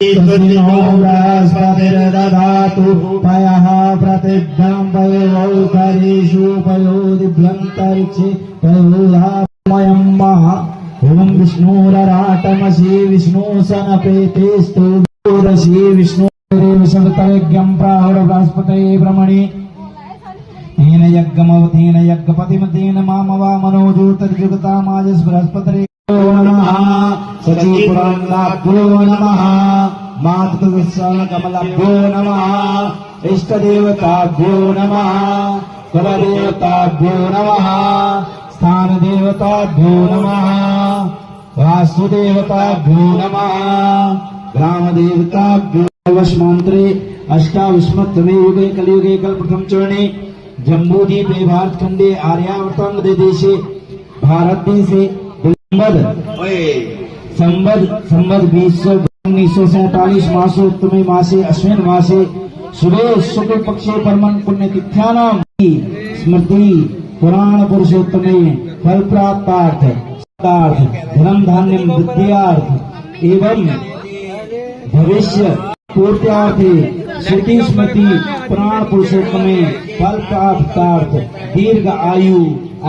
बृहस्पतिर्दधातु पयः प्रतिभ्यं पयोकरीषु पयोदिभ्यन्तरिक्षे पयोधामयं महा ओम विष्णुरराटमसि विष्णुसनपेतेस्तु रसि विष्णु विषवतयज्ञं प्राहुर बृहस्पतये ब्रह्मणि तेन यज्ञमवतेन यज्ञपतिमतेन मामवा मनोज्योतिर्जुगतामाजस् बृहस्पतये नमः सचिपुरान्नाभ्यो नमः मातृविश्वाकमलाभ्यो नमः इष्टदेवताभ्यो नमः कुलदेवताभ्यो नमः स्थानदेवताभ्यो नमः वासुदेवताभ्यो नमः ग्रामदेवताभ्यो वशमन्त्रे अष्टाविंशतमे युगे कलियुगे कल्पप्रथम चरणे जम्बूद्वीपे भारतखंडे आर्यावर्तंग देशे भारत देशे संबद 1947 मासोत्तमे मासे अश्विन मासे शुभे शुक्ल पक्षे परमन पुण्य तिथ्यानाम स्मृति पुराण पुरुषोत्तमे फल प्राप्तार्थ धर्म धान्यम विद्यार्थ एवं भविष्य पूर्त्यार्थे श्रुति स्मृति पुराण पुरुषोत्तमे फल प्राप्तार्थ दीर्घ आयु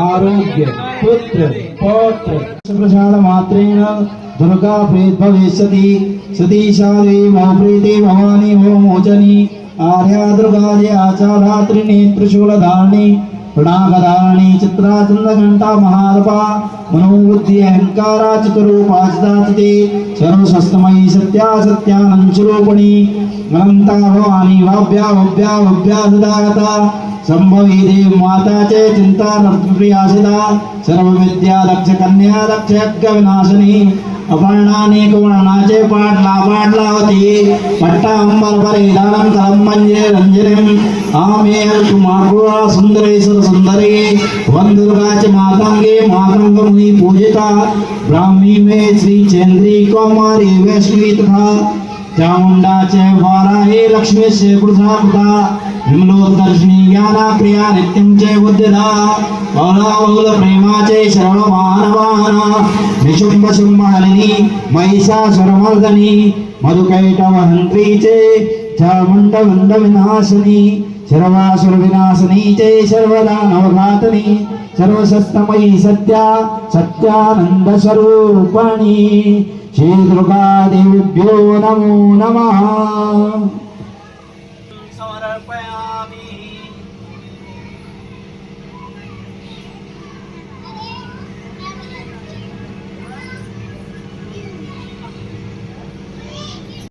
आरोग्य पुत्र पौत्र प्रसाद मात्रेण दुर्गा प्रेत भविष्यति सतीशादे प्रीति भवानी वो मोचनी आर्या दुर्गा जे आचारात्रि नेत्रशूलधारिणी प्रणागधारिणी चित्रा चंद्रघंटा महारपा मनोबुद्धि अहंकारा चतुरूपाचिते सर्वशस्तमयी सत्या सत्यानंद स्वरूपिणी अनंता भवानी भव्या भव्या भव्या सदागता संभवी देव माता च चिंता नर्तप्रियासिता सर्व विद्या दक्ष कन्या दक्ष यज्ञ विनाशिनी अपर्णानेक वर्णाचे पाटलावती पट्टांबर परिधानं कलम मंजे रंजनीम आमे कुमारुरा सुंदरेश्वर सुंदरी वंदुर्गाच मातंगे मातंग मुनि पूजिता ब्राह्मी में श्री चंद्री कुमारी वैष्णवी तथा चामुंडा च वाराही लक्ष्मी से पुरुषाकृता विमलोदर्शिनी ज्ञाना प्रिया नित्यं च बुद्धिदा बहुल प्रेमा च शरण मानवाना निशुंभ शुंभहरिणी महिषासुरमर्दनी मधुकैटवहंत्री च चामुंडवंड विनाशिनी सर्वासुर विनाशिनी च सर्वदानवघातनी सर्वशस्तमयी सत्या सत्यानंद स्वरूपिणी श्री दुर्गा देव्यो नमो नमः।